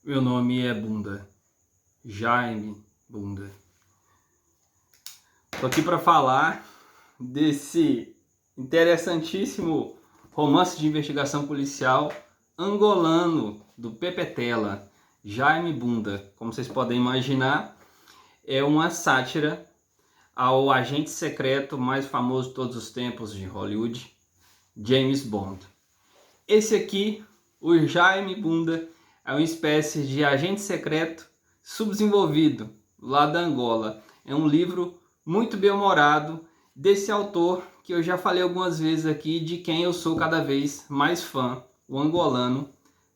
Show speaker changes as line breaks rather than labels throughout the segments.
Meu nome é Bunda, Jaime Bunda. Tô aqui para falar desse interessantíssimo romance de investigação policial angolano do Pepetela, Jaime Bunda. Como vocês podem imaginar, é uma sátira ao agente secreto mais famoso de todos os tempos de Hollywood, James Bond. Esse aqui, o Jaime Bunda, é uma espécie de agente secreto subdesenvolvido lá da Angola. É um livro muito bem-humorado desse autor que eu já falei algumas vezes aqui, de quem eu sou cada vez mais fã, o angolano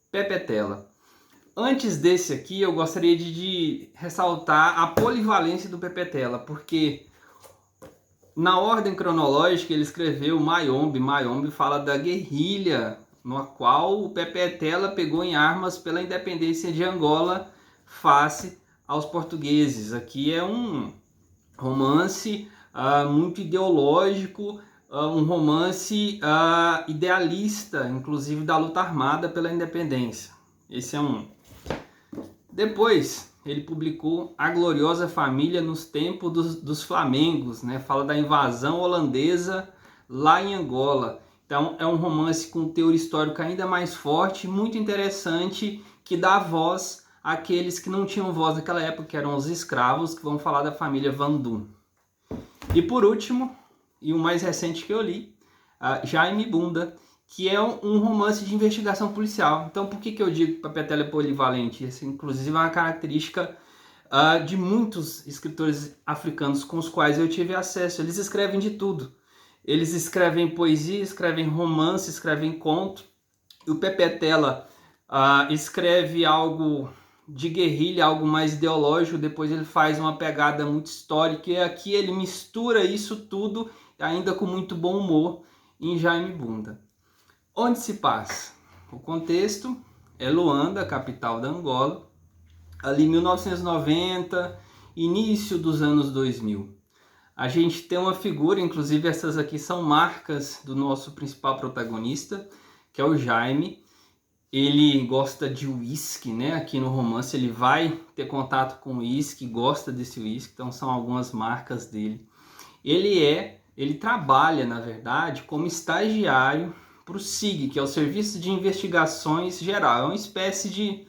Pepetela. Antes desse aqui, eu gostaria de ressaltar a polivalência do Pepetela, porque na ordem cronológica ele escreveu Mayombe. Mayombe fala da guerrilha no qual o Pepetela pegou em armas pela independência de Angola face aos portugueses. Aqui é um romance muito ideológico, um romance idealista, inclusive da luta armada pela independência. Esse é um. Depois ele publicou A Gloriosa Família nos Tempos dos Flamengos, né? Fala da invasão holandesa lá em Angola. Então é um romance com teor histórico ainda mais forte, muito interessante, que dá voz àqueles que não tinham voz naquela época, que eram os escravos, que vão falar da família Van Dum. E por último, e o mais recente que eu li, Jaime Bunda, que é um romance de investigação policial. Então por que eu digo que Pepetela é polivalente? Essa, inclusive, é uma característica de muitos escritores africanos com os quais eu tive acesso. Eles escrevem de tudo. Eles escrevem poesia, escrevem romance, escrevem conto. E o Pepetela escreve algo de guerrilha, algo mais ideológico. Depois ele faz uma pegada muito histórica. E aqui ele mistura isso tudo, ainda com muito bom humor, em Jaime Bunda. Onde se passa? O contexto é Luanda, capital da Angola, ali 1990, início dos anos 2000. A gente tem uma figura, inclusive essas aqui são marcas do nosso principal protagonista, que é o Jaime. Ele gosta de uísque, né? Aqui no romance ele vai ter contato com uísque, gosta desse uísque, então são algumas marcas dele. Ele trabalha, na verdade, como estagiário para o SIG, que é o Serviço de Investigações Geral. É uma espécie de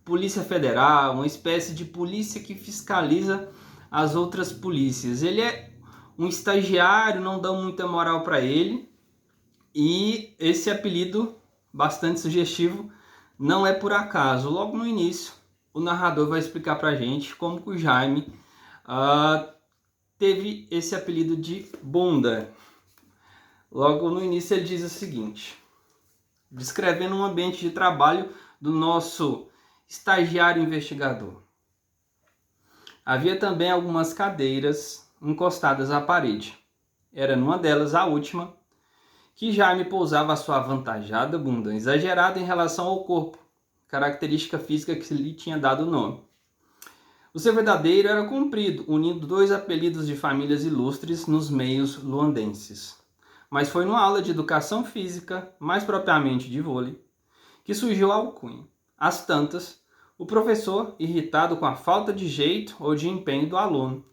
polícia federal, uma espécie de polícia que fiscaliza as outras polícias. Ele é um estagiário, não dão muita moral para ele, e esse apelido bastante sugestivo não é por acaso. Logo no início, o narrador vai explicar para a gente como que o Jaime teve esse apelido de Bunda. Logo no início ele diz o seguinte, descrevendo um ambiente de trabalho do nosso estagiário investigador. Havia também algumas cadeiras encostadas à parede. Era numa delas, a última, que Jaime pousava a sua avantajada bunda, exagerada em relação ao corpo, característica física que lhe tinha dado o nome. O seu verdadeiro era comprido, unindo dois apelidos de famílias ilustres nos meios luandenses. Mas foi numa aula de educação física, mais propriamente de vôlei, que surgiu a alcunha. Às tantas, o professor, irritado com a falta de jeito ou de empenho do aluno,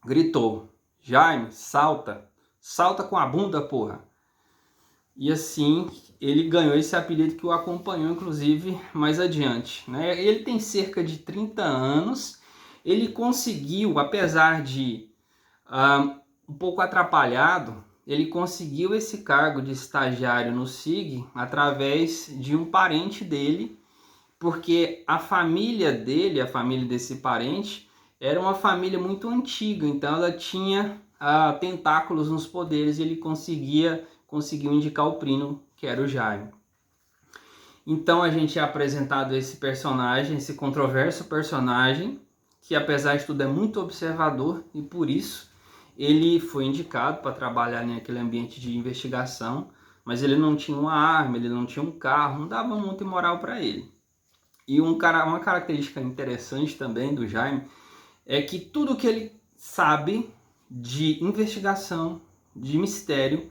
gritou: Jaime, salta! Salta com a bunda, porra! E assim ele ganhou esse apelido que o acompanhou, inclusive, mais adiante, né? Ele tem cerca de 30 anos, ele conseguiu, apesar de um pouco atrapalhado, ele conseguiu esse cargo de estagiário no SIG através de um parente dele, porque a família dele, a família desse parente, era uma família muito antiga, então ela tinha tentáculos nos poderes e ele conseguiu indicar o primo, que era o Jaime. Então a gente é apresentado esse personagem, esse controverso personagem, que apesar de tudo é muito observador e por isso ele foi indicado para trabalhar naquele ambiente de investigação, mas ele não tinha uma arma, ele não tinha um carro, não dava muita moral para ele. E uma característica interessante também do Jaime é que tudo que ele sabe de investigação, de mistério,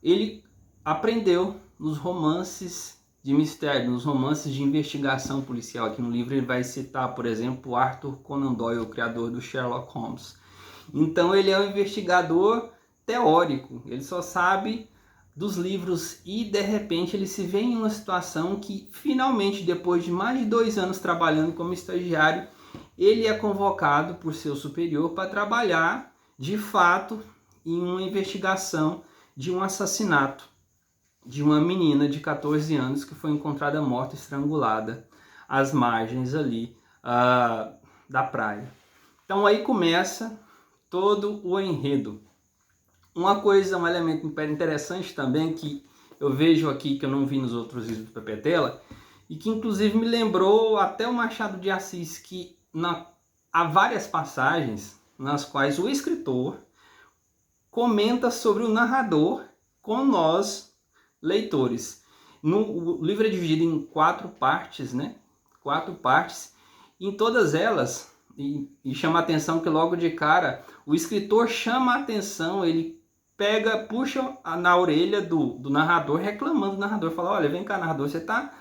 ele aprendeu nos romances de mistério, nos romances de investigação policial. Aqui no livro ele vai citar, por exemplo, Arthur Conan Doyle, o criador do Sherlock Holmes. Então ele é um investigador teórico, ele só sabe dos livros e de repente ele se vê em uma situação que finalmente, depois de mais de 2 anos trabalhando como estagiário, ele é convocado por seu superior para trabalhar de fato em uma investigação de um assassinato de uma menina de 14 anos que foi encontrada morta, estrangulada às margens ali da praia. Então aí começa todo o enredo. Uma coisa, um elemento interessante também que eu vejo aqui, que eu não vi nos outros livros do Pepe Tela, e que inclusive me lembrou até o Machado de Assis, que há várias passagens nas quais o escritor comenta sobre o narrador com nós, leitores. O livro é dividido em 4 partes, né? 4 partes. Em todas elas, e chama a atenção que logo de cara, o escritor chama a atenção, ele puxa na orelha do narrador, reclamando do narrador, fala, olha, vem cá, narrador, você tá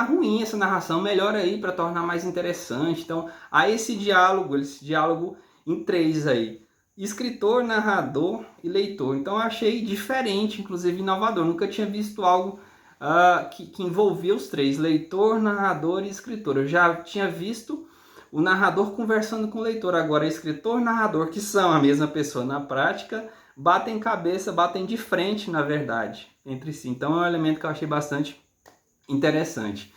ruim essa narração, melhora aí para tornar mais interessante. Então, há esse diálogo em 3 aí. Escritor, narrador e leitor. Então eu achei diferente, inclusive inovador. Nunca tinha visto algo que envolvia os 3, leitor, narrador e escritor. Eu já tinha visto o narrador conversando com o leitor. Agora, escritor e narrador, que são a mesma pessoa na prática, batem cabeça, batem de frente, na verdade, entre si. Então é um elemento que eu achei bastante interessante.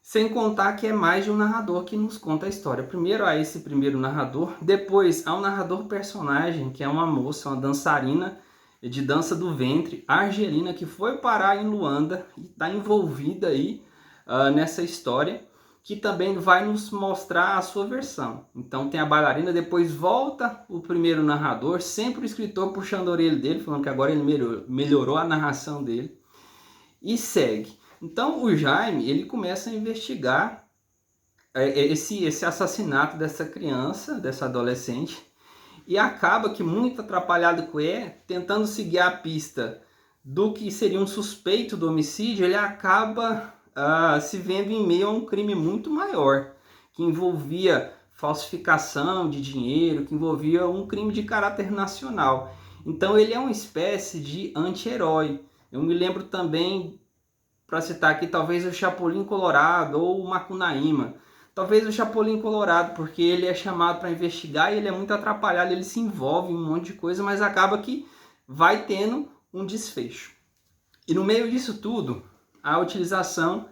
Sem contar que é mais de um narrador que nos conta a história. Primeiro há esse primeiro narrador, depois há um narrador personagem, que é uma moça, uma dançarina de dança do ventre, argelina, que foi parar em Luanda e está envolvida aí nessa história, que também vai nos mostrar a sua versão. Então tem a bailarina, depois volta o primeiro narrador, sempre o escritor puxando a orelha dele, falando que agora ele melhorou a narração dele, e segue. Então o Jaime, ele começa a investigar esse assassinato dessa criança, dessa adolescente, e acaba que, muito atrapalhado com ele, tentando seguir a pista do que seria um suspeito do homicídio, ele acaba se vendo em meio a um crime muito maior, que envolvia falsificação de dinheiro, que envolvia um crime de caráter nacional. Então ele é uma espécie de anti-herói. Eu me lembro também, para citar aqui, talvez o Chapolin Colorado ou o Macunaíma. Talvez o Chapolin Colorado, porque ele é chamado para investigar e ele é muito atrapalhado, ele se envolve em um monte de coisa, mas acaba que vai tendo um desfecho. E no meio disso tudo, a utilização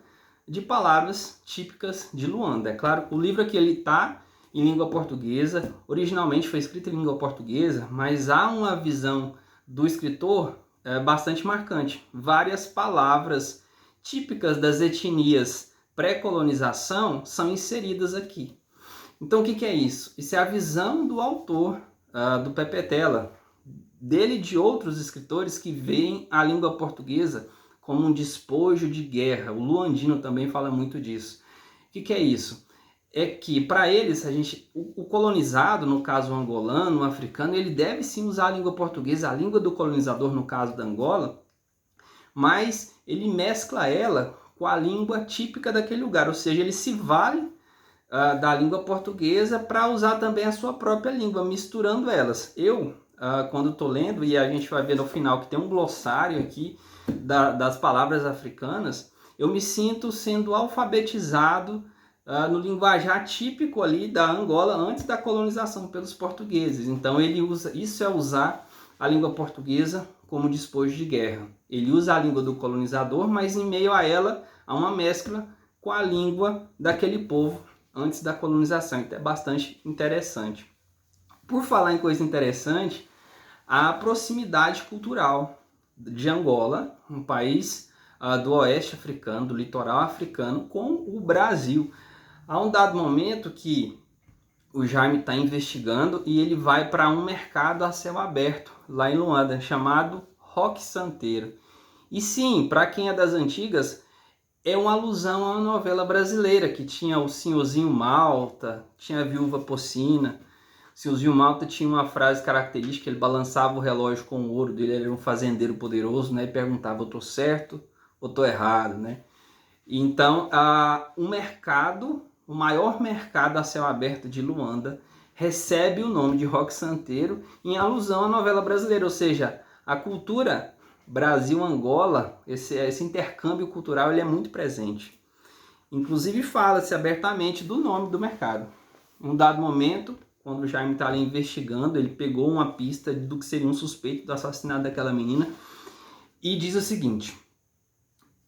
de palavras típicas de Luanda. É claro, o livro aqui ele está em língua portuguesa, originalmente foi escrito em língua portuguesa, mas há uma visão do escritor bastante marcante. Várias palavras típicas das etnias pré-colonização são inseridas aqui. Então o que é isso? Isso é a visão do autor, do Pepe Tela, dele e de outros escritores que veem a língua portuguesa como um despojo de guerra. O Luandino também fala muito disso. O que é isso? É que para eles, o colonizado, no caso o angolano, o africano, ele deve sim usar a língua portuguesa, a língua do colonizador, no caso da Angola, mas ele mescla ela com a língua típica daquele lugar, ou seja, ele se vale da língua portuguesa para usar também a sua própria língua, misturando elas. Eu, quando estou lendo, e a gente vai ver no final que tem um glossário aqui das palavras africanas, eu me sinto sendo alfabetizado no linguajar típico ali da Angola antes da colonização pelos portugueses. Então ele usa, isso é usar a língua portuguesa como despojo de guerra. Ele usa a língua do colonizador, mas em meio a ela há uma mescla com a língua daquele povo antes da colonização. Então é bastante interessante. Por falar em coisa interessante, a proximidade cultural de Angola, um país do oeste africano, do litoral africano, com o Brasil. Há um dado momento que o Jaime está investigando e ele vai para um mercado a céu aberto, lá em Luanda, chamado Roque Santeiro. E sim, para quem é das antigas, é uma alusão a uma novela brasileira, que tinha o Senhorzinho Malta, tinha a Viúva Pocina. O Senhorzinho Malta tinha uma frase característica, ele balançava o relógio com o ouro dele, ele era um fazendeiro poderoso, né? E perguntava, eu tô certo ou estou errado, né? Então, o maior mercado a céu aberto de Luanda recebe o nome de Roque Santeiro em alusão à novela brasileira, ou seja, a cultura Brasil-Angola, esse intercâmbio cultural, ele é muito presente. Inclusive fala-se abertamente do nome do mercado. Em um dado momento, quando o Jaime está ali investigando, ele pegou uma pista do que seria um suspeito do assassinato daquela menina e diz o seguinte,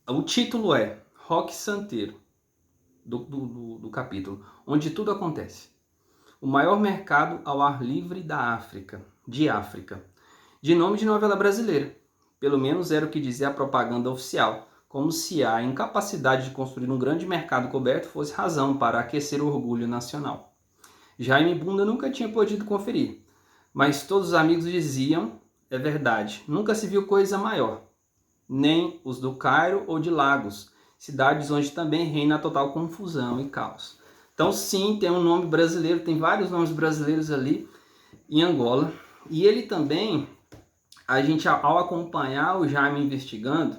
o título é Roque Santeiro, do capítulo, onde tudo acontece. O maior mercado ao ar livre da África, de nome de novela brasileira. Pelo menos era o que dizia a propaganda oficial, como se a incapacidade de construir um grande mercado coberto fosse razão para aquecer o orgulho nacional. Jaime Bunda nunca tinha podido conferir, mas todos os amigos diziam, é verdade, nunca se viu coisa maior, nem os do Cairo ou de Lagos, cidades onde também reina total confusão e caos. Então sim, tem um nome brasileiro, tem vários nomes brasileiros ali em Angola, e ele também, a gente ao acompanhar o Jaime investigando,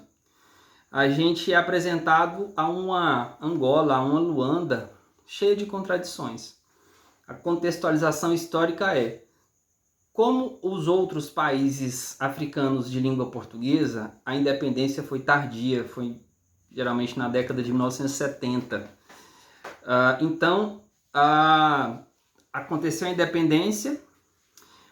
a gente é apresentado a uma Angola, a uma Luanda cheia de contradições. A contextualização histórica é: como os outros países africanos de língua portuguesa, a independência foi tardia, foi geralmente na década de 1970. Então, aconteceu a independência,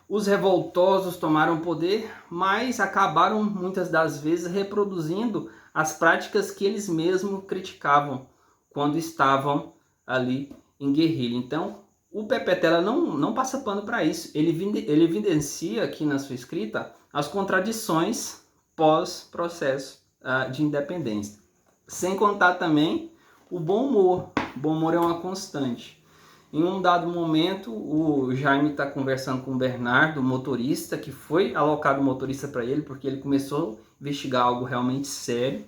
os revoltosos tomaram poder, mas acabaram muitas das vezes reproduzindo as práticas que eles mesmos criticavam quando estavam ali em guerrilha. Então, o Pepe Tela não passa pano para isso. Ele evidencia aqui na sua escrita as contradições pós-processo de independência. Sem contar também o bom humor. O bom humor é uma constante. Em um dado momento, o Jaime está conversando com o Bernardo, o motorista, que foi alocado motorista para ele, porque ele começou a investigar algo realmente sério,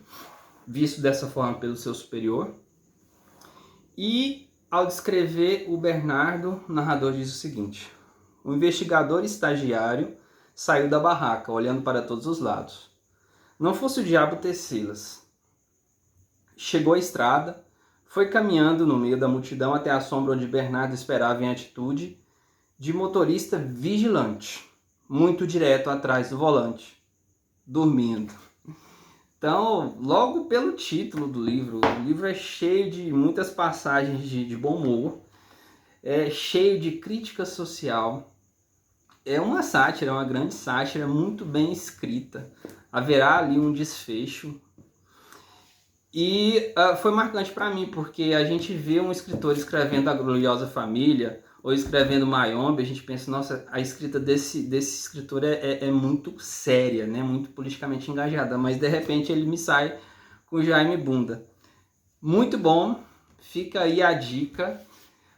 visto dessa forma pelo seu superior. E, ao descrever o Bernardo, o narrador diz o seguinte: o investigador estagiário saiu da barraca, olhando para todos os lados. Não fosse o diabo tecê-las. Chegou à estrada, foi caminhando no meio da multidão até a sombra onde Bernardo esperava em atitude de motorista vigilante, muito direto atrás do volante, dormindo. Então, logo pelo título do livro, o livro é cheio de muitas passagens de bom humor, é cheio de crítica social, é uma sátira, é uma grande sátira, muito bem escrita, haverá ali um desfecho. E foi marcante para mim, porque a gente vê um escritor escrevendo A Gloriosa Família, ou escrevendo Mayombe, a gente pensa, nossa, a escrita desse escritor é muito séria, né? Muito politicamente engajada, mas de repente ele me sai com Jaime Bunda. Muito bom, fica aí a dica.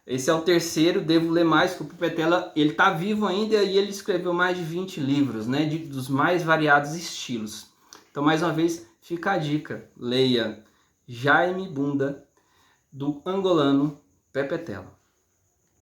Esse é o terceiro, devo ler mais, que o Pepe Tela, ele tá vivo ainda e ele escreveu mais de 20 livros, né? Dos mais variados estilos. Então, mais uma vez, fica a dica, leia Jaime Bunda, do angolano Pepe Tela.